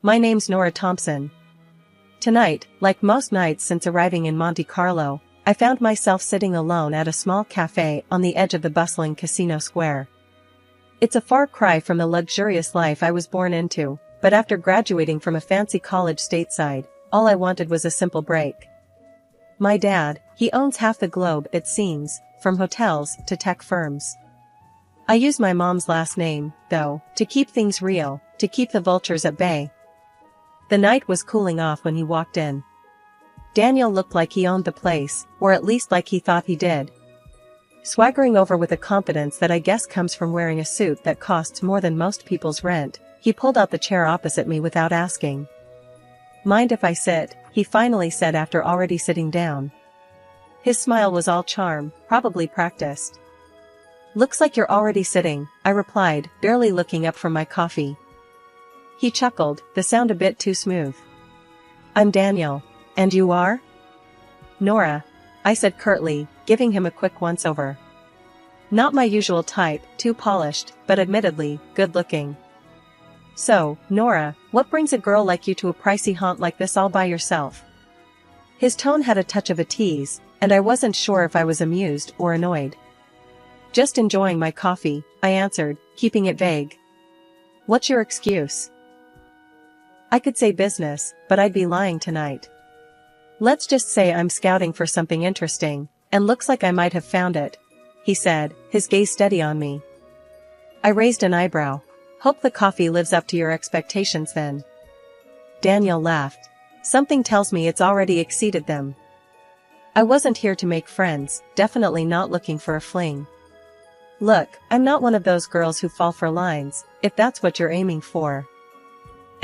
My name's Nora Thompson. Tonight, like most nights since arriving in Monte Carlo, I found myself sitting alone at a small cafe on the edge of the bustling casino square. It's a far cry from the luxurious life I was born into, but after graduating from a fancy college stateside, all I wanted was a simple break. My dad, he owns half the globe it seems, from hotels to tech firms. I use my mom's last name, though, to keep things real, to keep the vultures at bay. The night was cooling off when he walked in. Daniel looked like he owned the place, or at least like he thought he did. Swaggering over with a confidence that I guess comes from wearing a suit that costs more than most people's rent, he pulled out the chair opposite me without asking. "Mind if I sit?" he finally said after already sitting down. His smile was all charm, probably practiced. "Looks like you're already sitting," I replied, barely looking up from my coffee. He chuckled, the sound a bit too smooth. "I'm Daniel. And you are?" "Nora," I said curtly, giving him a quick once-over. Not my usual type, too polished, but admittedly, good-looking. "So, Nora, what brings a girl like you to a pricey haunt like this all by yourself?" His tone had a touch of a tease, and I wasn't sure if I was amused or annoyed. "Just enjoying my coffee," I answered, keeping it vague. "What's your excuse?" I could say business, but I'd be lying tonight. "Let's just say I'm scouting for something interesting, and looks like I might have found it," he said, his gaze steady on me. I raised an eyebrow. "Hope the coffee lives up to your expectations then." Daniel laughed. "Something tells me it's already exceeded them." I wasn't here to make friends, definitely not looking for a fling. "Look, I'm not one of those girls who fall for lines, if that's what you're aiming for.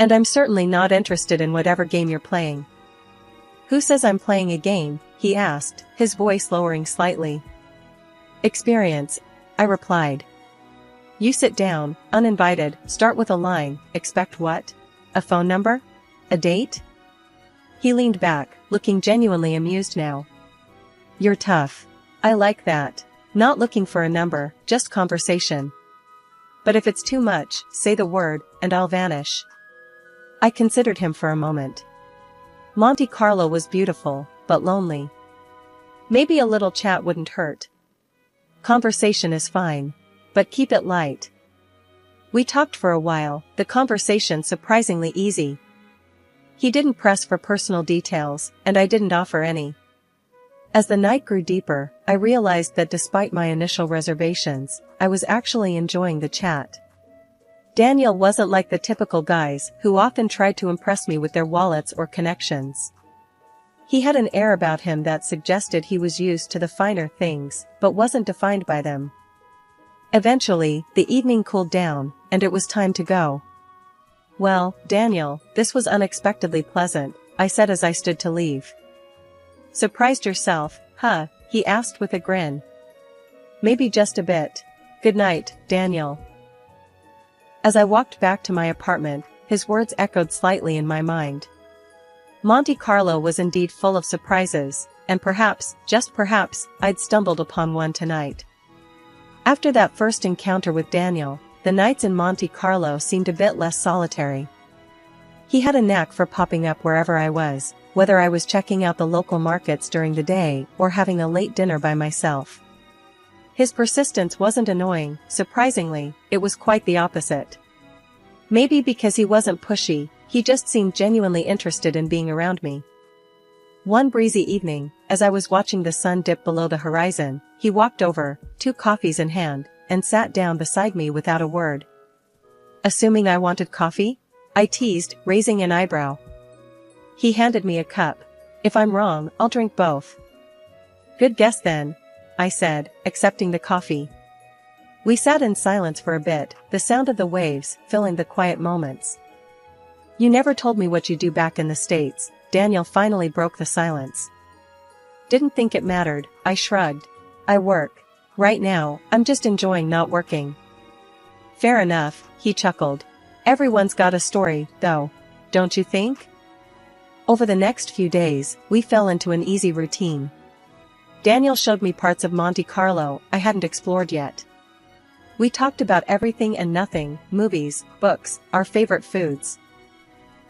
And I'm certainly not interested in whatever game you're playing." "Who says I'm playing a game?" he asked, his voice lowering slightly. "Experience," I replied. "You sit down, uninvited, start with a line, expect what? A phone number? A date?" He leaned back, looking genuinely amused now. "You're tough. I like that. Not looking for a number, just conversation. But if it's too much, say the word, and I'll vanish." I considered him for a moment. Monte Carlo was beautiful, but lonely. Maybe a little chat wouldn't hurt. Conversation is fine. But keep it light. We talked for a while, the conversation surprisingly easy. He didn't press for personal details, and I didn't offer any. As the night grew deeper, I realized that despite my initial reservations, I was actually enjoying the chat. Daniel wasn't like the typical guys who often tried to impress me with their wallets or connections. He had an air about him that suggested he was used to the finer things, but wasn't defined by them. Eventually, the evening cooled down, and it was time to go. "Well, Daniel, this was unexpectedly pleasant," I said as I stood to leave. "Surprised yourself, huh?" he asked with a grin. "Maybe just a bit. Good night, Daniel." As I walked back to my apartment, his words echoed slightly in my mind. Monte Carlo was indeed full of surprises, and perhaps, just perhaps, I'd stumbled upon one tonight. After that first encounter with Daniel, the nights in Monte Carlo seemed a bit less solitary. He had a knack for popping up wherever I was, whether I was checking out the local markets during the day or having a late dinner by myself. His persistence wasn't annoying, surprisingly, it was quite the opposite. Maybe because he wasn't pushy, he just seemed genuinely interested in being around me. One breezy evening, as I was watching the sun dip below the horizon, he walked over, 2 coffees in hand, and sat down beside me without a word. "Assuming I wanted coffee?" I teased, raising an eyebrow. He handed me a cup. "If I'm wrong, I'll drink both." "Good guess then," I said, accepting the coffee. We sat in silence for a bit, the sound of the waves filling the quiet moments. "You never told me what you do back in the States," Daniel finally broke the silence. "Didn't think it mattered," I shrugged. "I work. Right now, I'm just enjoying not working." "Fair enough," he chuckled. "Everyone's got a story, though. Don't you think?" Over the next few days, we fell into an easy routine. Daniel showed me parts of Monte Carlo I hadn't explored yet. We talked about everything and nothing, movies, books, our favorite foods.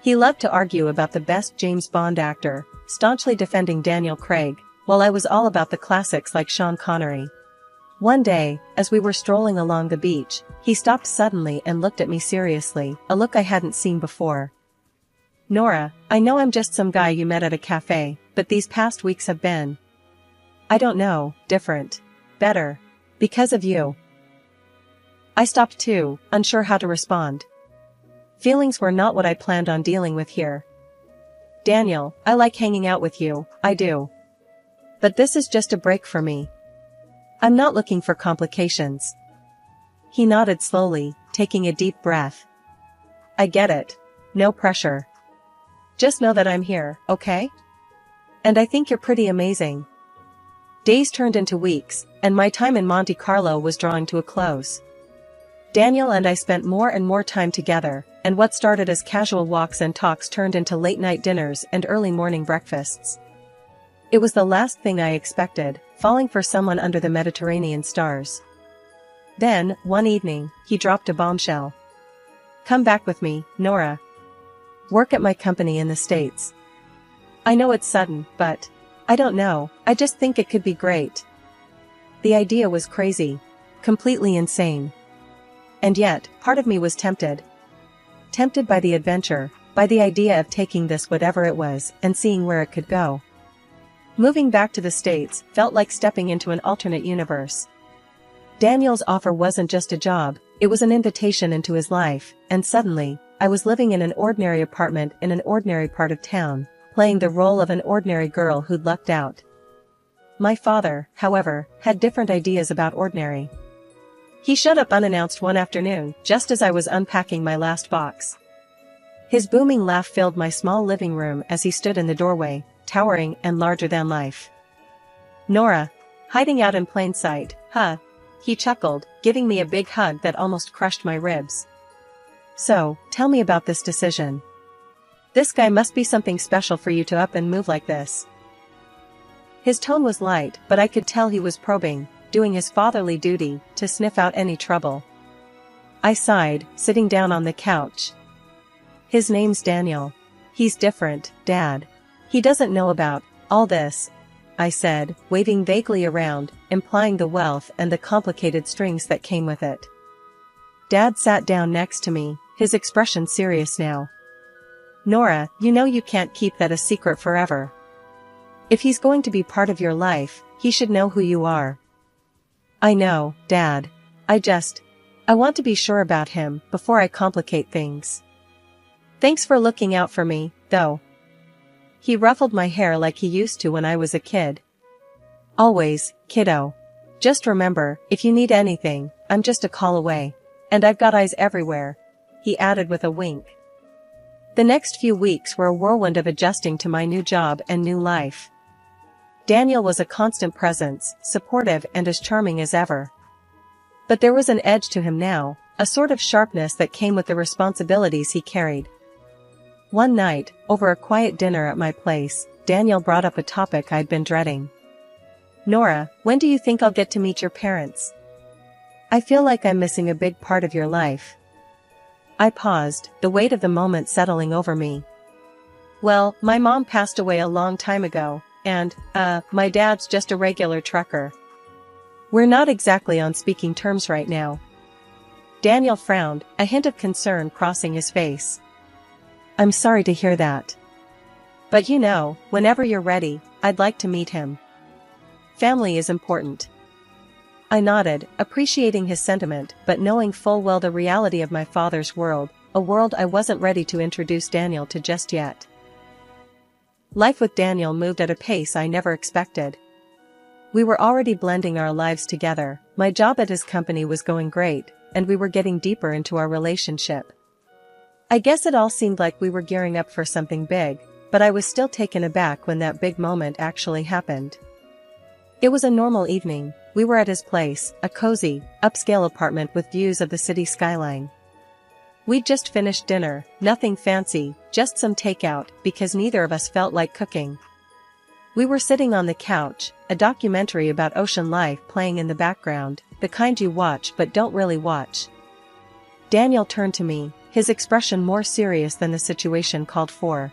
He loved to argue about the best James Bond actor, staunchly defending Daniel Craig, while I was all about the classics like Sean Connery. One day, as we were strolling along the beach, he stopped suddenly and looked at me seriously, a look I hadn't seen before. "Nora, I know I'm just some guy you met at a cafe, but these past weeks have been, I don't know, different. Better. Because of you." I stopped too, unsure how to respond. Feelings were not what I planned on dealing with here. "Daniel, I like hanging out with you, I do. But this is just a break for me. I'm not looking for complications." He nodded slowly, taking a deep breath. "I get it. No pressure. Just know that I'm here, okay? And I think you're pretty amazing." Days turned into weeks, and my time in Monte Carlo was drawing to a close. Daniel and I spent more and more time together, and what started as casual walks and talks turned into late-night dinners and early morning breakfasts. It was the last thing I expected, falling for someone under the Mediterranean stars. Then, one evening, he dropped a bombshell. "Come back with me, Nora. Work at my company in the States. I know it's sudden, but I don't know, I just think it could be great." The idea was crazy. Completely insane. And yet, part of me was tempted. Tempted by the adventure, by the idea of taking this whatever it was, and seeing where it could go. Moving back to the States felt like stepping into an alternate universe. Daniel's offer wasn't just a job, it was an invitation into his life, and suddenly, I was living in an ordinary apartment in an ordinary part of town, playing the role of an ordinary girl who'd lucked out. My father, however, had different ideas about ordinary. He showed up unannounced one afternoon, just as I was unpacking my last box. His booming laugh filled my small living room as he stood in the doorway, towering and larger than life. "Nora, hiding out in plain sight, huh?" He chuckled, giving me a big hug that almost crushed my ribs. "So, tell me about this decision. This guy must be something special for you to up and move like this." His tone was light, but I could tell he was probing, doing his fatherly duty, to sniff out any trouble. I sighed, sitting down on the couch. "His name's Daniel. He's different, Dad. He doesn't know about all this," I said, waving vaguely around, implying the wealth and the complicated strings that came with it. Dad sat down next to me, his expression serious now. "Nora, you know you can't keep that a secret forever. If he's going to be part of your life, he should know who you are." "I know, Dad. I want to be sure about him before I complicate things. Thanks for looking out for me, though." He ruffled my hair like he used to when I was a kid. "Always, kiddo. Just remember, if you need anything, I'm just a call away. And I've got eyes everywhere," he added with a wink. The next few weeks were a whirlwind of adjusting to my new job and new life. Daniel was a constant presence, supportive and as charming as ever. But there was an edge to him now, a sort of sharpness that came with the responsibilities he carried. One night, over a quiet dinner at my place, Daniel brought up a topic I'd been dreading. "Nora, when do you think I'll get to meet your parents? I feel like I'm missing a big part of your life." I paused, the weight of the moment settling over me. "Well, my mom passed away a long time ago, and, my dad's just a regular trucker. We're not exactly on speaking terms right now." Daniel frowned, a hint of concern crossing his face. "I'm sorry to hear that. But you know, whenever you're ready, I'd like to meet him. Family is important." I nodded, appreciating his sentiment but knowing full well the reality of my father's world, a world I wasn't ready to introduce Daniel to just yet. Life with Daniel moved at a pace I never expected. We were already blending our lives together, my job at his company was going great, and we were getting deeper into our relationship. I guess it all seemed like we were gearing up for something big, but I was still taken aback when that big moment actually happened. It was a normal evening. We were at his place, a cozy, upscale apartment with views of the city skyline. We'd just finished dinner, nothing fancy, just some takeout, because neither of us felt like cooking. We were sitting on the couch, a documentary about ocean life playing in the background, the kind you watch but don't really watch. Daniel turned to me, his expression more serious than the situation called for.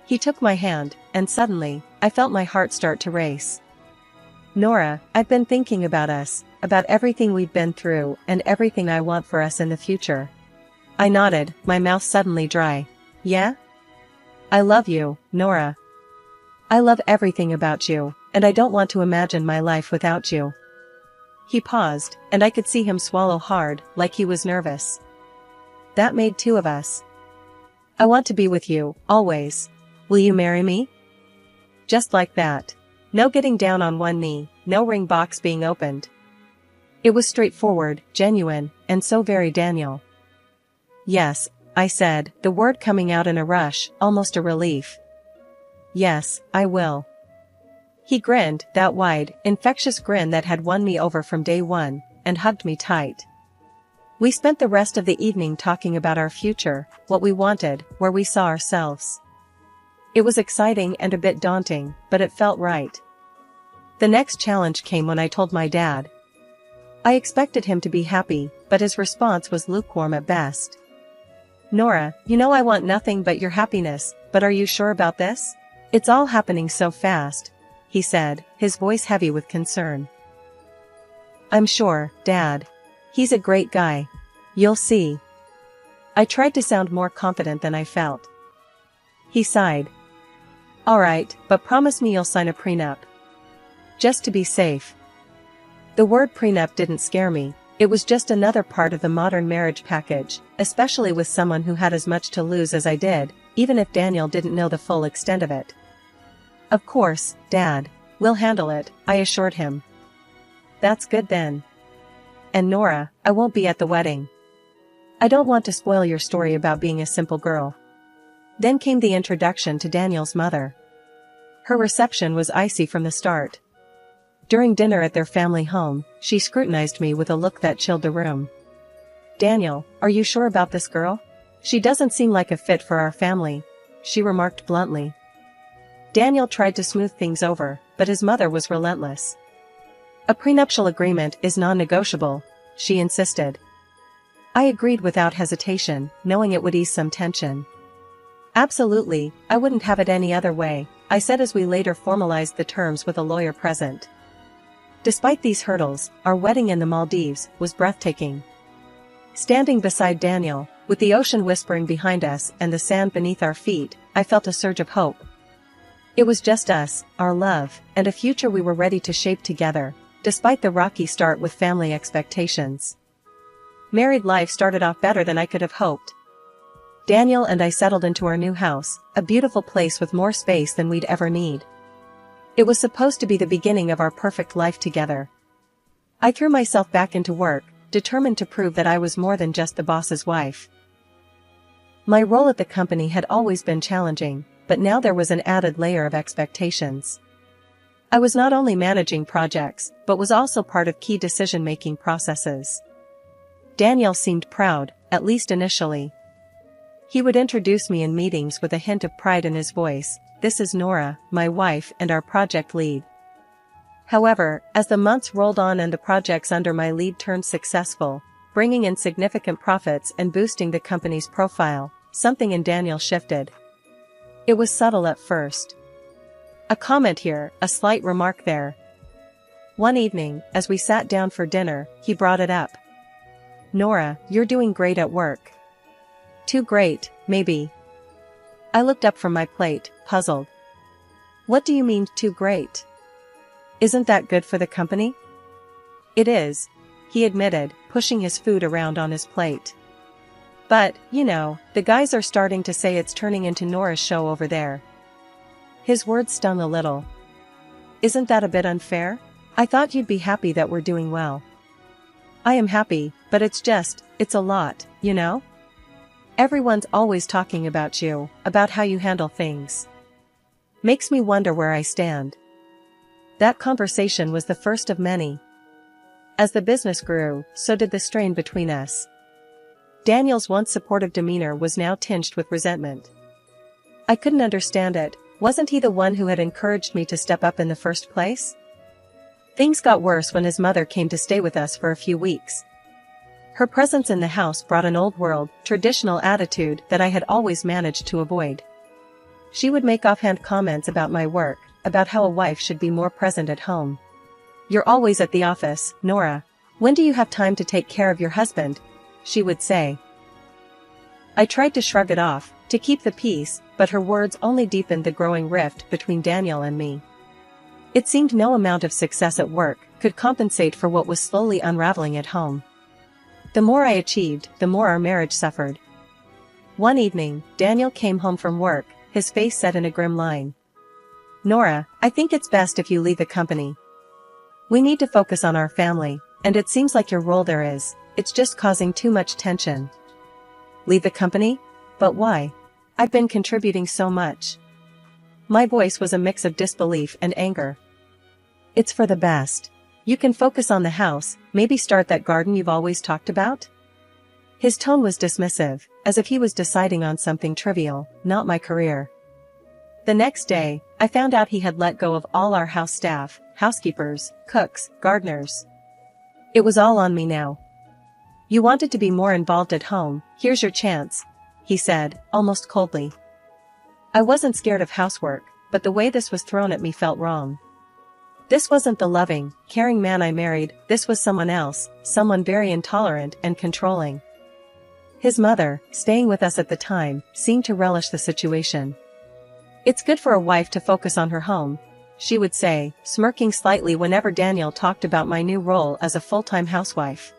He took my hand, and suddenly, I felt my heart start to race. "Nora, I've been thinking about us, about everything we've been through and everything I want for us in the future." I nodded, my mouth suddenly dry. "Yeah? I love you, Nora. I love everything about you, and I don't want to imagine my life without you." He paused, and I could see him swallow hard, like he was nervous. "That made two of us. I want to be with you, always. Will you marry me?" Just like that. No getting down on one knee, no ring box being opened. It was straightforward, genuine, and so very Daniel. "Yes," I said, the word coming out in a rush, almost a relief. "Yes, I will." He grinned, that wide, infectious grin that had won me over from day one, and hugged me tight. We spent the rest of the evening talking about our future, what we wanted, where we saw ourselves. It was exciting and a bit daunting, but it felt right. The next challenge came when I told my dad. I expected him to be happy, but his response was lukewarm at best. "Nora, you know I want nothing but your happiness, but are you sure about this? It's all happening so fast," he said, his voice heavy with concern. "I'm sure, Dad. He's a great guy. You'll see." I tried to sound more confident than I felt. He sighed. "All right, but promise me you'll sign a prenup. Just to be safe." The word prenup didn't scare me, it was just another part of the modern marriage package, especially with someone who had as much to lose as I did, even if Daniel didn't know the full extent of it. "Of course, Dad. We'll handle it," I assured him. "That's good then. And Nora, I won't be at the wedding. I don't want to spoil your story about being a simple girl." Then came the introduction to Daniel's mother. Her reception was icy from the start. During dinner at their family home, she scrutinized me with a look that chilled the room. "Daniel, are you sure about this girl? She doesn't seem like a fit for our family," she remarked bluntly. Daniel tried to smooth things over, but his mother was relentless. "A prenuptial agreement is non-negotiable," she insisted. I agreed without hesitation, knowing it would ease some tension. "Absolutely, I wouldn't have it any other way," I said as we later formalized the terms with a lawyer present. Despite these hurdles, our wedding in the Maldives was breathtaking. Standing beside Daniel, with the ocean whispering behind us and the sand beneath our feet, I felt a surge of hope. It was just us, our love, and a future we were ready to shape together, despite the rocky start with family expectations. Married life started off better than I could have hoped. Daniel and I settled into our new house, a beautiful place with more space than we'd ever need. It was supposed to be the beginning of our perfect life together. I threw myself back into work, determined to prove that I was more than just the boss's wife. My role at the company had always been challenging, but now there was an added layer of expectations. I was not only managing projects, but was also part of key decision-making processes. Daniel seemed proud, at least initially. He would introduce me in meetings with a hint of pride in his voice. "This is Nora, my wife and our project lead." However, as the months rolled on and the projects under my lead turned successful, bringing in significant profits and boosting the company's profile, something in Daniel shifted. It was subtle at first. A comment here, a slight remark there. One evening, as we sat down for dinner, he brought it up. "Nora, you're doing great at work." "Too great, maybe." I looked up from my plate, puzzled. "What do you mean, too great? Isn't that good for the company?" "It is," he admitted, pushing his food around on his plate. "But, you know, the guys are starting to say it's turning into Nora's show over there." His words stung a little. "Isn't that a bit unfair? I thought you'd be happy that we're doing well." "I am happy, but it's a lot, you know? Everyone's always talking about you, about how you handle things. Makes me wonder where I stand." That conversation was the first of many. As the business grew, so did the strain between us. Daniel's once supportive demeanor was now tinged with resentment. I couldn't understand it. Wasn't he the one who had encouraged me to step up in the first place? Things got worse when his mother came to stay with us for a few weeks. Her presence in the house brought an old-world, traditional attitude that I had always managed to avoid. She would make offhand comments about my work, about how a wife should be more present at home. "You're always at the office, Nora. When do you have time to take care of your husband?" she would say. I tried to shrug it off, to keep the peace, but her words only deepened the growing rift between Daniel and me. It seemed no amount of success at work could compensate for what was slowly unraveling at home. The more I achieved, the more our marriage suffered. One evening, Daniel came home from work, his face set in a grim line. "Nora, I think it's best if you leave the company. We need to focus on our family, and it seems like your role there it's just causing too much tension." "Leave the company? But why? I've been contributing so much." My voice was a mix of disbelief and anger. "It's for the best. You can focus on the house, maybe start that garden you've always talked about?" His tone was dismissive, as if he was deciding on something trivial, not my career. The next day, I found out he had let go of all our house staff, housekeepers, cooks, gardeners. It was all on me now. "You wanted to be more involved at home, here's your chance," he said, almost coldly. I wasn't scared of housework, but the way this was thrown at me felt wrong. This wasn't the loving, caring man I married, this was someone else, someone very intolerant and controlling. His mother, staying with us at the time, seemed to relish the situation. "It's good for a wife to focus on her home," she would say, smirking slightly whenever Daniel talked about my new role as a full-time housewife.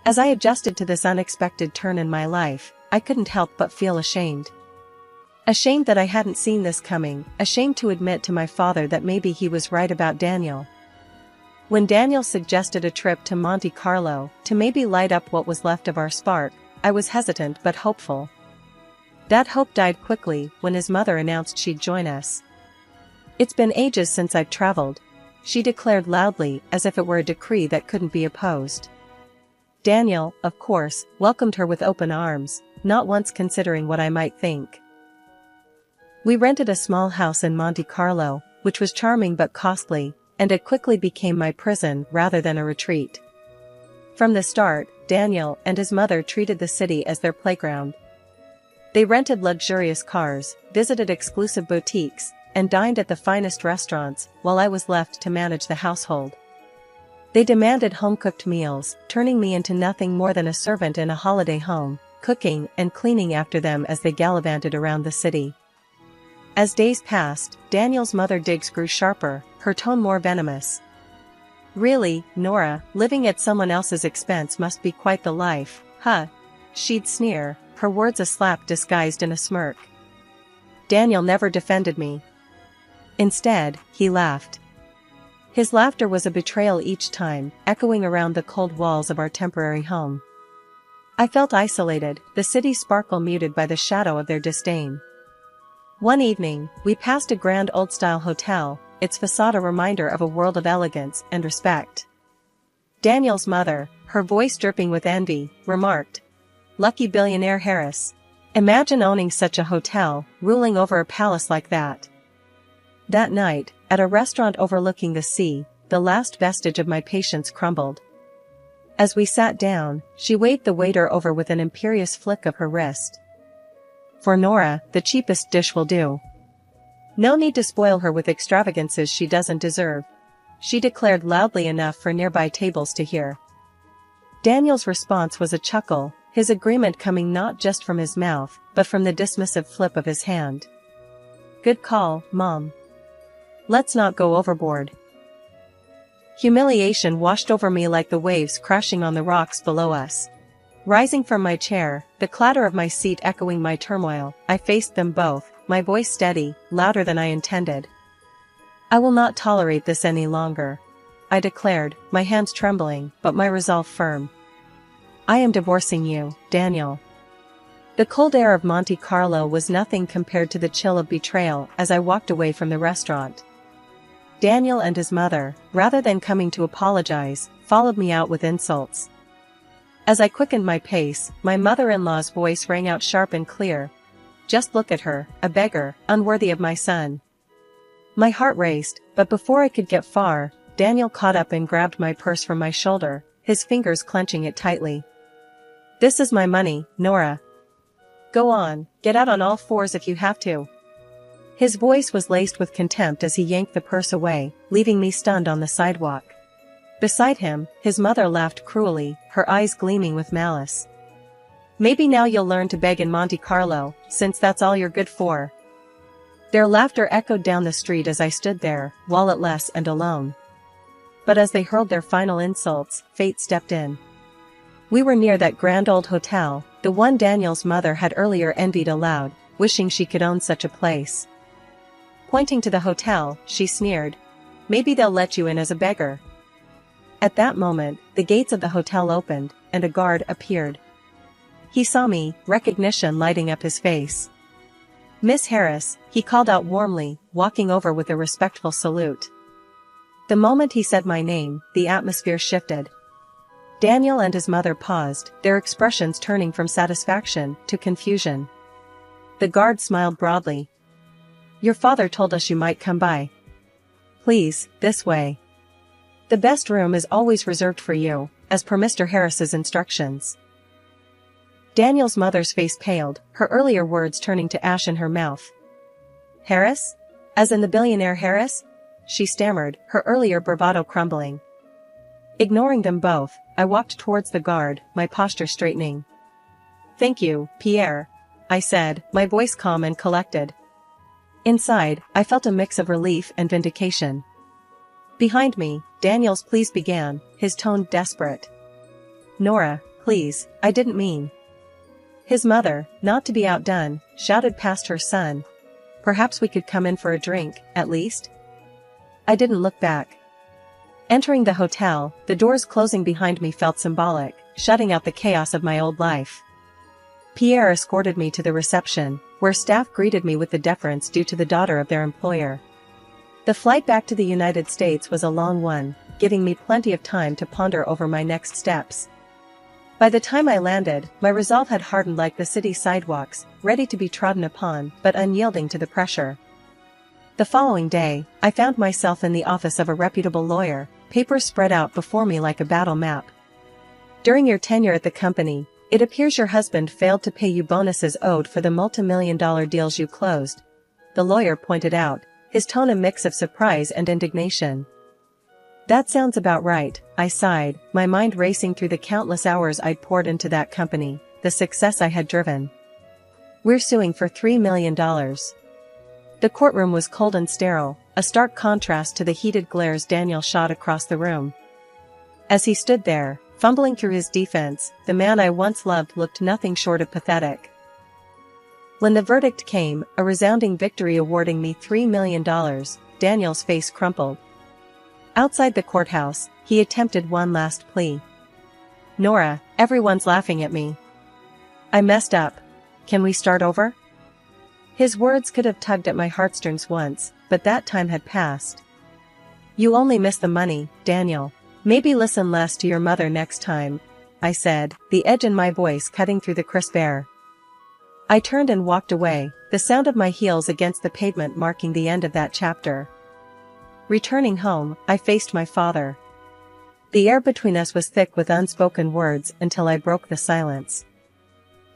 As I adjusted to this unexpected turn in my life, I couldn't help but feel ashamed. Ashamed that I hadn't seen this coming, ashamed to admit to my father that maybe he was right about Daniel. When Daniel suggested a trip to Monte Carlo, to maybe light up what was left of our spark, I was hesitant but hopeful. That hope died quickly when his mother announced she'd join us. "It's been ages since I've traveled," she declared loudly, as if it were a decree that couldn't be opposed. Daniel, of course, welcomed her with open arms, not once considering what I might think. We rented a small house in Monte Carlo, which was charming but costly, and it quickly became my prison rather than a retreat. From the start, Daniel and his mother treated the city as their playground. They rented luxurious cars, visited exclusive boutiques, and dined at the finest restaurants, while I was left to manage the household. They demanded home-cooked meals, turning me into nothing more than a servant in a holiday home, cooking and cleaning after them as they gallivanted around the city. As days passed, Daniel's mother digs grew sharper, her tone more venomous. "Really, Nora, living at someone else's expense must be quite the life, huh?" she'd sneer, her words a slap disguised in a smirk. Daniel never defended me. Instead, he laughed. His laughter was a betrayal each time, echoing around the cold walls of our temporary home. I felt isolated, the city's sparkle muted by the shadow of their disdain. One evening, we passed a grand old-style hotel, its facade a reminder of a world of elegance and respect. Daniel's mother, her voice dripping with envy, remarked, "Lucky billionaire Harris. Imagine owning such a hotel, ruling over a palace like that." That night, at a restaurant overlooking the sea, the last vestige of my patience crumbled. As we sat down, she waved the waiter over with an imperious flick of her wrist. "For Nora, the cheapest dish will do. No need to spoil her with extravagances she doesn't deserve," she declared loudly enough for nearby tables to hear. Daniel's response was a chuckle, his agreement coming not just from his mouth, but from the dismissive flip of his hand. "Good call, Mom. Let's not go overboard." Humiliation washed over me like the waves crashing on the rocks below us. Rising from my chair, the clatter of my seat echoing my turmoil, I faced them both, my voice steady, louder than I intended. "I will not tolerate this any longer," I declared, my hands trembling, but my resolve firm. "I am divorcing you, Daniel." The cold air of Monte Carlo was nothing compared to the chill of betrayal as I walked away from the restaurant. Daniel and his mother, rather than coming to apologize, followed me out with insults. As I quickened my pace, my mother-in-law's voice rang out sharp and clear. "Just look at her, a beggar, unworthy of my son." My heart raced, but before I could get far, Daniel caught up and grabbed my purse from my shoulder, his fingers clenching it tightly. This is my money, Nora. Go on, get out on all fours if you have to. His voice was laced with contempt as he yanked the purse away, leaving me stunned on the sidewalk. Beside him, his mother laughed cruelly, her eyes gleaming with malice. Maybe now you'll learn to beg in Monte Carlo, since that's all you're good for. Their laughter echoed down the street as I stood there, walletless and alone. But as they hurled their final insults, fate stepped in. We were near that grand old hotel, the one Daniel's mother had earlier envied aloud, wishing she could own such a place. Pointing to the hotel, she sneered. Maybe they'll let you in as a beggar. At that moment, the gates of the hotel opened, and a guard appeared. He saw me, recognition lighting up his face. Miss Harris, he called out warmly, walking over with a respectful salute. The moment he said my name, the atmosphere shifted. Daniel and his mother paused, their expressions turning from satisfaction to confusion. The guard smiled broadly. Your father told us you might come by. Please, this way. The best room is always reserved for you, as per Mr. Harris's instructions. Daniel's mother's face paled, her earlier words turning to ash in her mouth. Harris? As in the billionaire Harris? She stammered, her earlier bravado crumbling. Ignoring them both, I walked towards the guard, my posture straightening. Thank you, Pierre, I said, my voice calm and collected. Inside, I felt a mix of relief and vindication. Behind me, Daniel's pleas began, his tone desperate. Nora, please, I didn't mean. His mother, not to be outdone, shouted past her son. Perhaps we could come in for a drink, at least? I didn't look back. Entering the hotel, the doors closing behind me felt symbolic, shutting out the chaos of my old life. Pierre escorted me to the reception, where staff greeted me with the deference due to the daughter of their employer. The flight back to the United States was a long one, giving me plenty of time to ponder over my next steps. By the time I landed, my resolve had hardened like the city sidewalks, ready to be trodden upon, but unyielding to the pressure. The following day, I found myself in the office of a reputable lawyer, papers spread out before me like a battle map. During your tenure at the company, it appears your husband failed to pay you bonuses owed for the multi-million-dollar deals you closed, the lawyer pointed out, his tone a mix of surprise and indignation. That sounds about right, I sighed, my mind racing through the countless hours I'd poured into that company, the success I had driven. We're suing for $3 million. The courtroom was cold and sterile, a stark contrast to the heated glares Daniel shot across the room. As he stood there, fumbling through his defense, the man I once loved looked nothing short of pathetic. When the verdict came, a resounding victory awarding me $3 million, Daniel's face crumpled. Outside the courthouse, he attempted one last plea. Nora, everyone's laughing at me. I messed up. Can we start over? His words could have tugged at my heartstrings once, but that time had passed. You only miss the money, Daniel. Maybe listen less to your mother next time, I said, the edge in my voice cutting through the crisp air. I turned and walked away, the sound of my heels against the pavement marking the end of that chapter. Returning home, I faced my father. The air between us was thick with unspoken words until I broke the silence.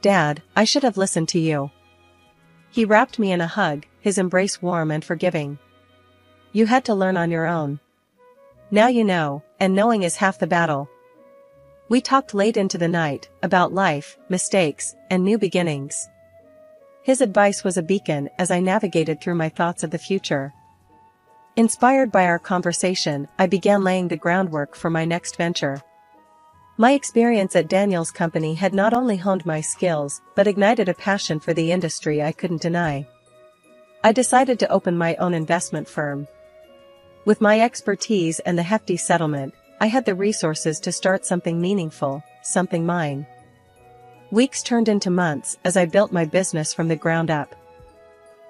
Dad, I should have listened to you. He wrapped me in a hug, his embrace warm and forgiving. You had to learn on your own. Now you know, and knowing is half the battle. We talked late into the night, about life, mistakes, and new beginnings. His advice was a beacon as I navigated through my thoughts of the future. Inspired by our conversation, I began laying the groundwork for my next venture. My experience at Daniel's company had not only honed my skills, but ignited a passion for the industry I couldn't deny. I decided to open my own investment firm. With my expertise and the hefty settlement, I had the resources to start something meaningful, something mine. Weeks turned into months as I built my business from the ground up.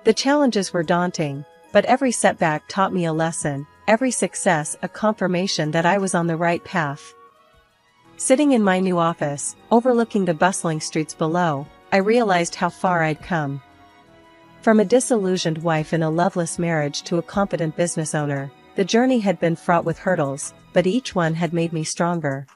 The challenges were daunting, but every setback taught me a lesson, every success a confirmation that I was on the right path. Sitting in my new office, overlooking the bustling streets below, I realized how far I'd come. From a disillusioned wife in a loveless marriage to a confident business owner, the journey had been fraught with hurdles, but each one had made me stronger.